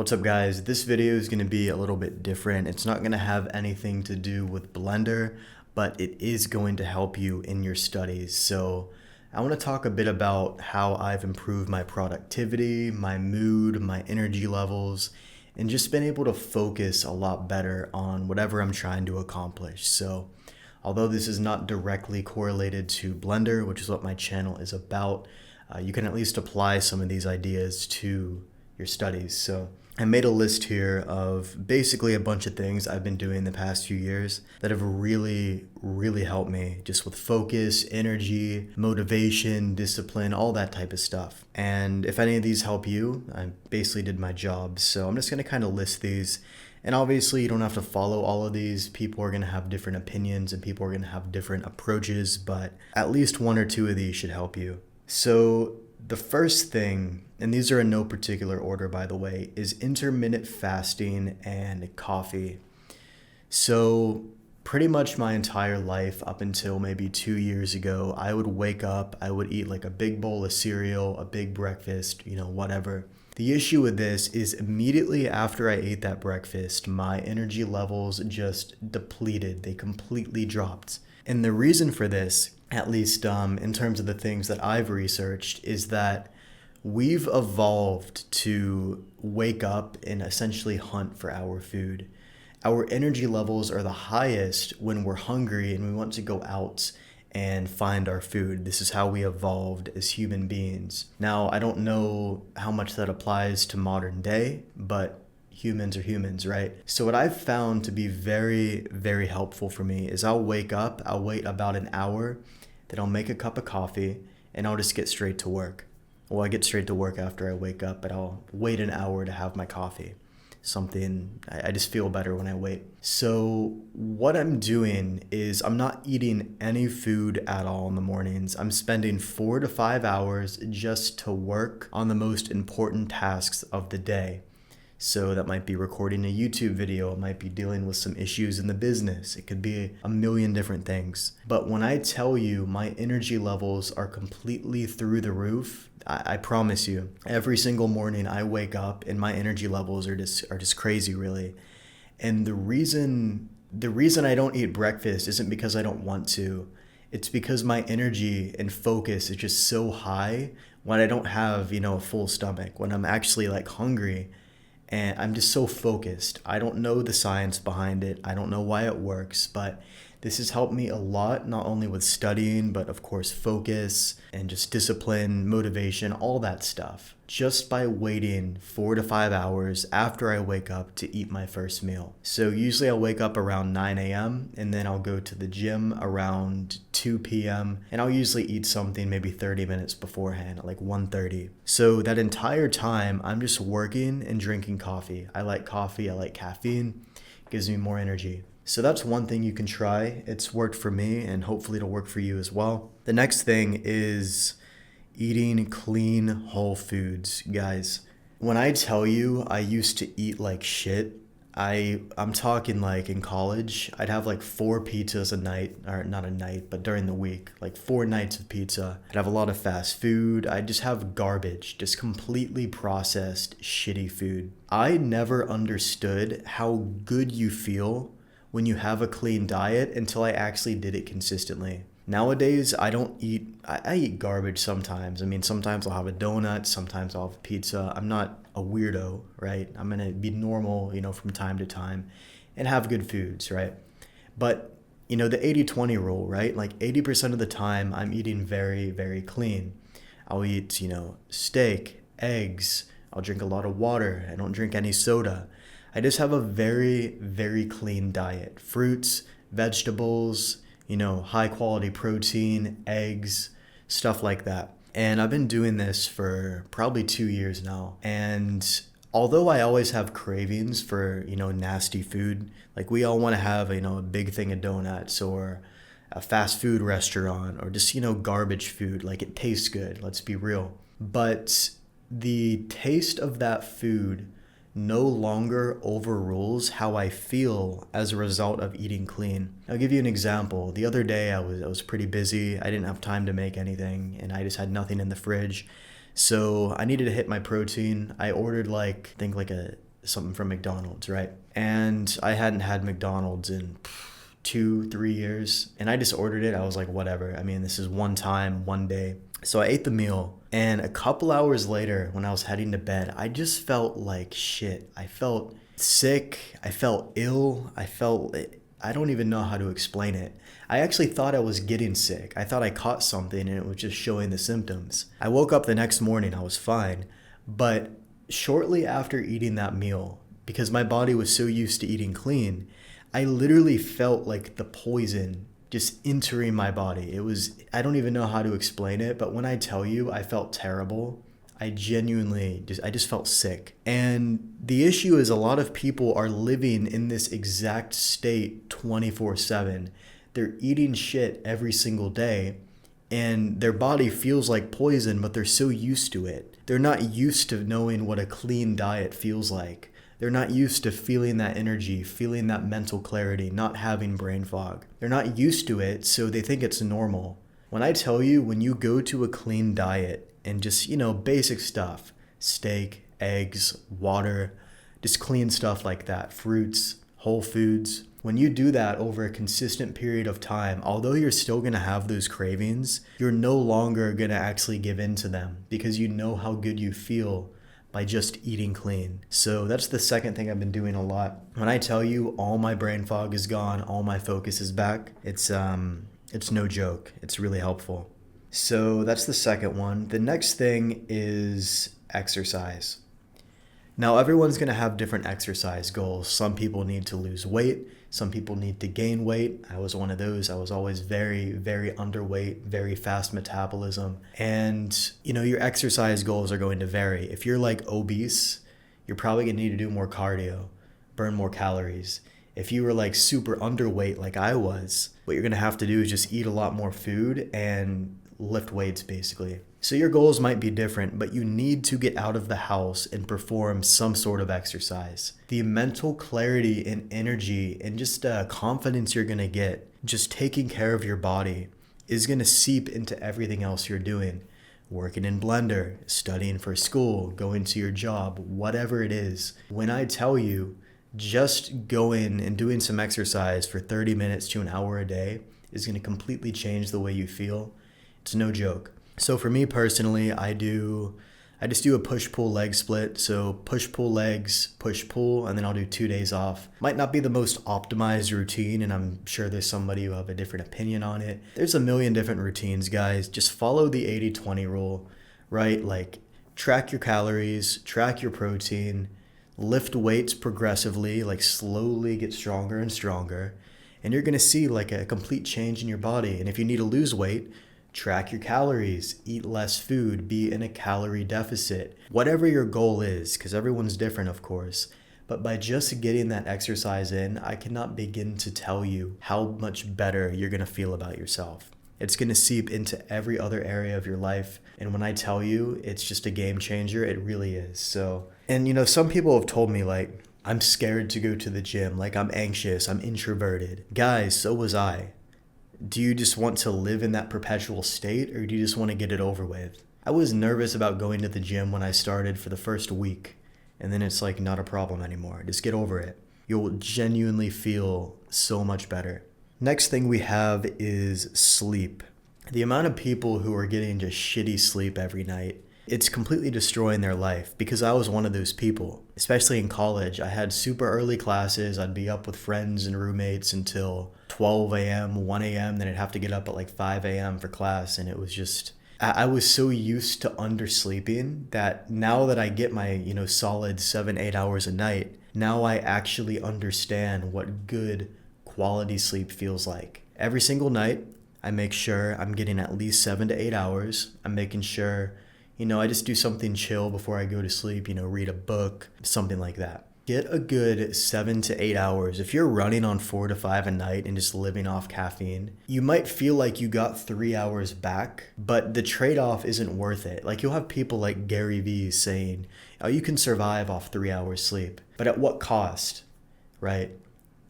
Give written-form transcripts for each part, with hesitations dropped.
What's up guys? This video is going to be a little bit different. It's not going to have anything to do with Blender, but it is going to help you in your studies. So I want to talk a bit about how I've improved my productivity, my mood, my energy levels, and just been able to focus a lot better on whatever I'm trying to accomplish. So although this is not directly correlated to Blender, which is what my channel is about, you can at least apply some of these ideas to your studies. So I made a list here of basically a bunch of things I've been doing the past few years that have really helped me just with focus, energy, motivation, discipline, all that type of stuff. And if any of these help you, I basically did my job. So I'm just going to kind of list these. And obviously you don't have to follow all of these. People are going to have different opinions and people are going to have different approaches, but at least one or two of these should help you. So the first thing, and these are in no particular order by the way, is intermittent fasting and coffee. So pretty much my entire life up until maybe 2 years ago, I would wake up, I would eat like a big bowl of cereal, a big breakfast, whatever. The issue with this is immediately after I ate that breakfast, my energy levels just depleted. They completely dropped. And the reason for this, at least in terms of the things that I've researched, is that we've evolved to wake up and essentially hunt for our food. Our energy levels are the highest when we're hungry and we want to go out and find our food. This is how we evolved as human beings. Now, I don't know how much that applies to modern day, but humans are humans, right? So what I've found to be very helpful for me is I'll wake up, I'll wait about an hour, then I'll make a cup of coffee, and I'll just get straight to work. Well, I get straight to work after I wake up, but I'll wait an hour to have my coffee. I just feel better when I wait. So what I'm doing is I'm not eating any food at all in the mornings. I'm spending 4 to 5 hours just to work on the most important tasks of the day. So that might be recording a YouTube video, it might be dealing with some issues in the business, it could be a million different things. But when I tell you my energy levels are completely through the roof, I promise you, every single morning I wake up and my energy levels are just crazy, really. And the reason I don't eat breakfast isn't because I don't want to. It's because my energy and focus is just so high when I don't have, a full stomach, when I'm actually like hungry. And I'm just so focused. I don't know the science behind it. I don't know why it works, but this has helped me a lot, not only with studying, but of course focus and just discipline, motivation, all that stuff. Just by waiting 4 to 5 hours after I wake up to eat my first meal. So usually I'll wake up around 9 a.m. and then I'll go to the gym around 2 p.m. and I'll usually eat something maybe 30 minutes beforehand at like 1:30. So that entire time I'm just working and drinking coffee. I like coffee, I like caffeine, it gives me more energy. So that's one thing you can try. It's worked for me and hopefully it'll work for you as well. The next thing is eating clean whole foods. Guys, when I tell you I used to eat like shit, I'm talking like in college, I'd have like 4 pizzas a night, or not a night, but during the week, like 4 nights of pizza. I'd have a lot of fast food. I'd just have garbage, just completely processed, shitty food. I never understood how good you feel when you have a clean diet until I actually did it consistently. Nowadays, I eat garbage sometimes. I mean, sometimes I'll have a donut, sometimes I'll have a pizza. I'm not a weirdo, right? I'm gonna be normal, from time to time and have good foods, right? But, the 80-20 rule, right? Like 80% of the time, I'm eating very clean. I'll eat, steak, eggs. I'll drink a lot of water. I don't drink any soda. I just have a very clean diet. Fruits, vegetables, high quality protein, eggs, stuff like that. And I've been doing this for probably 2 years now. And although I always have cravings for, nasty food, like we all want to have, a big thing of donuts or a fast food restaurant or just, garbage food, like it tastes good, let's be real. But the taste of that food no longer overrules how I feel as a result of eating clean. I'll give you an example. The other day I was pretty busy. I didn't have time to make anything and I just had nothing in the fridge. So I needed to hit my protein. I ordered like a something from McDonald's, right? And I hadn't had McDonald's in 2, 3 years, and I just ordered it. I was like, whatever. I mean, this is one time, one day. So I ate the meal, and a couple hours later, when I was heading to bed, I just felt like shit. I felt sick. I felt ill. I don't even know how to explain it. I actually thought I was getting sick. I thought I caught something and it was just showing the symptoms. I woke up the next morning, I was fine. But shortly after eating that meal, because my body was so used to eating clean, I literally felt like the poison just entering my body. I don't even know how to explain it, but when I tell you I felt terrible, I just felt sick. And the issue is a lot of people are living in this exact state 24/7. They're eating shit every single day and their body feels like poison, but they're so used to it. They're not used to knowing what a clean diet feels like. They're not used to feeling that energy, feeling that mental clarity, not having brain fog. They're not used to it, so they think it's normal. When I tell you, when you go to a clean diet and just, basic stuff, steak, eggs, water, just clean stuff like that, fruits, whole foods, when you do that over a consistent period of time, although you're still going to have those cravings, you're no longer going to actually give in to them because you know how good you feel by just eating clean. So that's the second thing I've been doing a lot. When I tell you all my brain fog is gone, all my focus is back, it's no joke. It's really helpful. So that's the second one. The next thing is exercise. Now, everyone's going to have different exercise goals. Some people need to lose weight. Some people need to gain weight. I was one of those. I was always very, very underweight, very fast metabolism. And, your exercise goals are going to vary. If you're like obese, you're probably going to need to do more cardio, burn more calories. If you were like super underweight like I was, what you're going to have to do is just eat a lot more food and lift weights basically. So your goals might be different, but you need to get out of the house and perform some sort of exercise. The mental clarity and energy and just confidence you're going to get just taking care of your body is going to seep into everything else you're doing. Working in Blender, studying for school, going to your job, whatever it is. When I tell you, just going and doing some exercise for 30 minutes to an hour a day is going to completely change the way you feel. It's no joke. So for me personally, I just do a push-pull leg split. So push-pull legs, push-pull, and then I'll do 2 days off. Might not be the most optimized routine, and I'm sure there's somebody who have a different opinion on it. There's a million different routines, guys. Just follow the 80-20 rule, right? Like track your calories, track your protein, lift weights progressively, like slowly get stronger and stronger. And you're going to see like a complete change in your body. And if you need to lose weight, track your calories, eat less food, be in a calorie deficit, whatever your goal is, because everyone's different, of course. But by just getting that exercise in, I cannot begin to tell you how much better you're going to feel about yourself. It's going to seep into every other area of your life. And when I tell you it's just a game changer, it really is. So, and some people have told me like, I'm scared to go to the gym, like I'm anxious, I'm introverted. Guys, so was I. Do you just want to live in that perpetual state, or do you just want to get it over with? I was nervous about going to the gym when I started for the first week, and then it's like not a problem anymore. Just get over it. You'll genuinely feel so much better. Next thing we have is sleep. The amount of people who are getting just shitty sleep every night, it's completely destroying their life, because I was one of those people. Especially in college, I had super early classes. I'd be up with friends and roommates until 12 a.m., 1 a.m., then I'd have to get up at like 5 a.m. for class, and it was just, I was so used to undersleeping that now that I get my, solid 7-8 hours a night, now I actually understand what good quality sleep feels like. Every single night, I make sure I'm getting at least 7 to 8 hours. I'm making sure, I just do something chill before I go to sleep, read a book, something like that. Get a good 7 to 8 hours. If you're running on 4 to 5 a night and just living off caffeine, you might feel like you got 3 hours back, but the trade-off isn't worth it. Like you'll have people like Gary Vee saying, oh, you can survive off 3 hours sleep, but at what cost, right?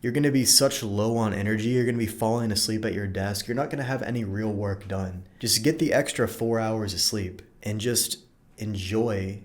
You're going to be such low on energy. You're going to be falling asleep at your desk. You're not going to have any real work done. Just get the extra 4 hours of sleep and just enjoy,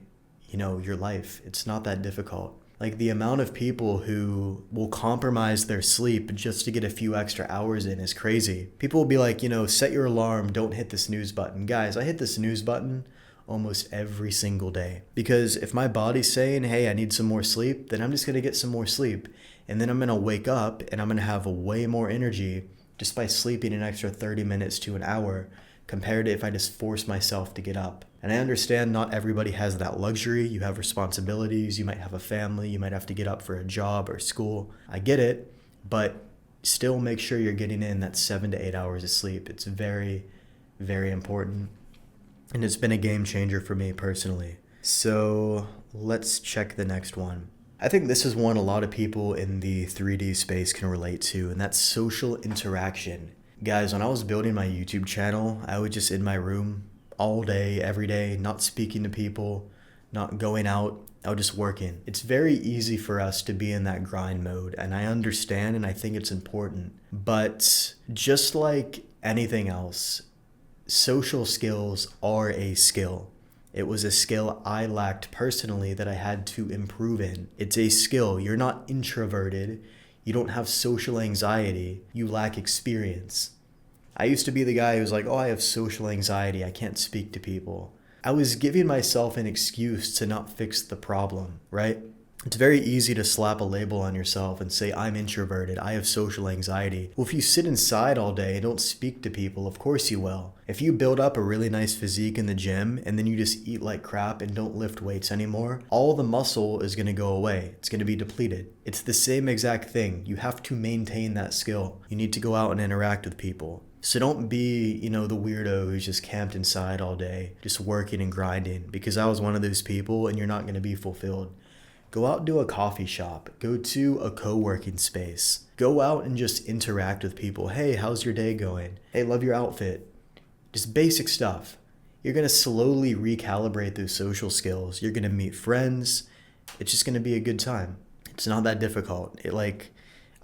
your life. It's not that difficult. Like the amount of people who will compromise their sleep just to get a few extra hours in is crazy. People will be like, set your alarm, don't hit the snooze button. Guys, I hit the snooze button almost every single day. Because if my body's saying, hey, I need some more sleep, then I'm just going to get some more sleep. And then I'm going to wake up and I'm going to have way more energy just by sleeping an extra 30 minutes to an hour compared to if I just force myself to get up. And I understand not everybody has that luxury. You have responsibilities, you might have a family, you might have to get up for a job or school. I get it, but still make sure you're getting in that 7 to 8 hours of sleep. It's very, very important. And it's been a game changer for me personally. So let's check the next one. I think this is one a lot of people in the 3D space can relate to, and that's social interaction. Guys, when I was building my YouTube channel, I was just in my room all day, every day, not speaking to people, not going out. I was just working. It's very easy for us to be in that grind mode, and I understand and I think it's important. But just like anything else, social skills are a skill. It was a skill I lacked personally that I had to improve in. It's a skill. You're not introverted. You don't have social anxiety. You lack experience. I used to be the guy who was like, oh, I have social anxiety. I can't speak to people. I was giving myself an excuse to not fix the problem, right? It's very easy to slap a label on yourself and say, I'm introverted, I have social anxiety. Well, if you sit inside all day and don't speak to people, of course you will. If you build up a really nice physique in the gym and then you just eat like crap and don't lift weights anymore, all the muscle is going to go away. It's going to be depleted. It's the same exact thing. You have to maintain that skill. You need to go out and interact with people. So don't be, the weirdo who's just camped inside all day, just working and grinding, because I was one of those people and you're not going to be fulfilled. Go out to a coffee shop. Go to a co-working space. Go out and just interact with people. Hey, how's your day going? Hey, love your outfit. Just basic stuff. You're going to slowly recalibrate those social skills. You're going to meet friends. It's just going to be a good time. It's not that difficult.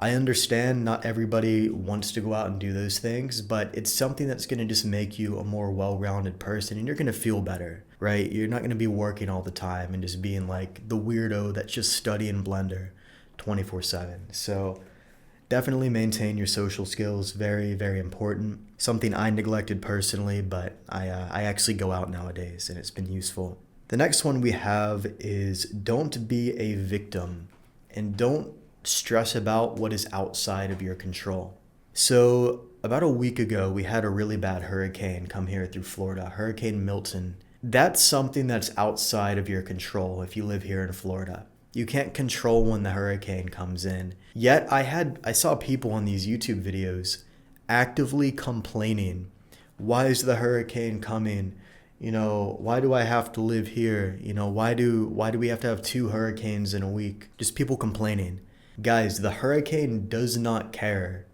I understand not everybody wants to go out and do those things, but it's something that's going to just make you a more well-rounded person and you're going to feel better, right? You're not going to be working all the time and just being like the weirdo that's just studying Blender 24/7. So definitely maintain your social skills. Very, very important. Something I neglected personally, but I actually go out nowadays and it's been useful. The next one we have is don't be a victim and don't stress about what is outside of your control. So about a week ago, we had a really bad hurricane come here through Florida, Hurricane Milton. That's something that's outside of your control if you live here in Florida. You can't control when the hurricane comes in. Yet I saw people on these YouTube videos actively complaining, why is the hurricane coming? Why do I have to live here? Why do we have to have 2 hurricanes in a week? Just people complaining. Guys, the hurricane does not care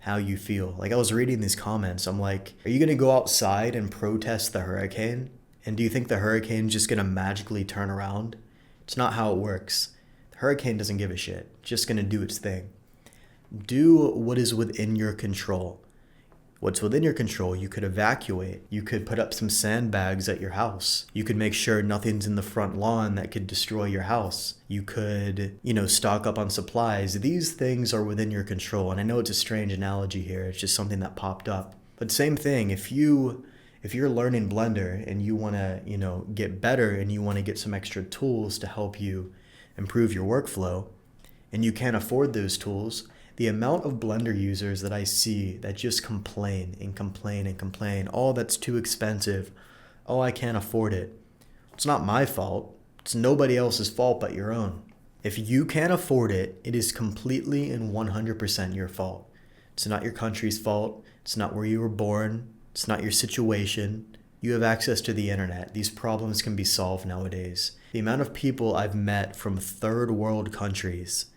how you feel. Like I was reading these comments, I'm like, are you going to go outside and protest the hurricane? And do you think the hurricane's just going to magically turn around? It's not how it works. The hurricane doesn't give a shit. It's just going to do its thing. Do what is within your control. What's within your control, you could evacuate. You could put up some sandbags at your house. You could make sure nothing's in the front lawn that could destroy your house. You could, stock up on supplies. These things are within your control. And I know it's a strange analogy here. It's just something that popped up. But same thing, if you're learning Blender and you want to, get better and you want to get some extra tools to help you improve your workflow, and you can't afford those tools, the amount of Blender users that I see that just complain and complain and complain, oh, that's too expensive, oh, I can't afford it. It's not my fault. It's nobody else's fault but your own. If you can't afford it, it is completely and 100% your fault. It's not your country's fault. It's not where you were born. It's not your situation. You have access to the internet. These problems can be solved nowadays. The amount of people I've met from third world countries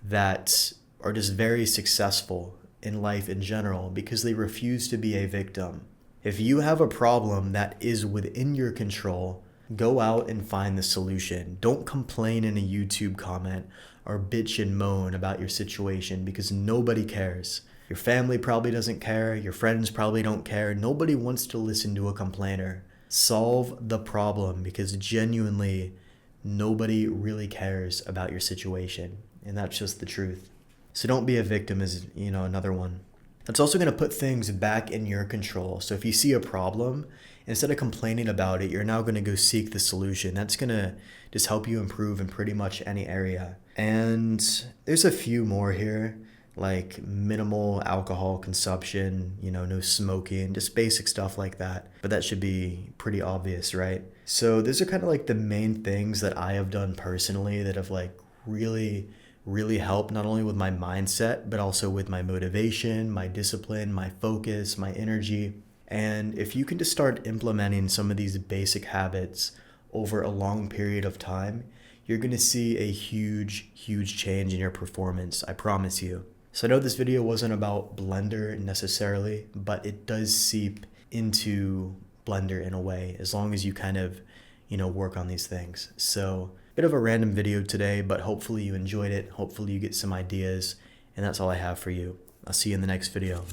that are just very successful in life in general because they refuse to be a victim. If you have a problem that is within your control, go out and find the solution. Don't complain in a YouTube comment or bitch and moan about your situation because nobody cares. Your family probably doesn't care. Your friends probably don't care. Nobody wants to listen to a complainer. Solve the problem because genuinely nobody really cares about your situation. And that's just the truth. So don't be a victim is, another one. It's also going to put things back in your control. So if you see a problem, instead of complaining about it, you're now going to go seek the solution. That's going to just help you improve in pretty much any area. And there's a few more here, like minimal alcohol consumption, no smoking, just basic stuff like that. But that should be pretty obvious, right? So those are kind of like the main things that I have done personally that have like really helped, not only with my mindset, but also with my motivation, my discipline, my focus, my energy. And if you can just start implementing some of these basic habits over a long period of time, you're going to see a huge change in your performance. I promise you. So I know this video wasn't about Blender necessarily, but it does seep into Blender in a way, as long as you kind of, work on these things. So bit of a random video today, but hopefully you enjoyed it. Hopefully you get some ideas, and that's all I have for you. I'll see you in the next video.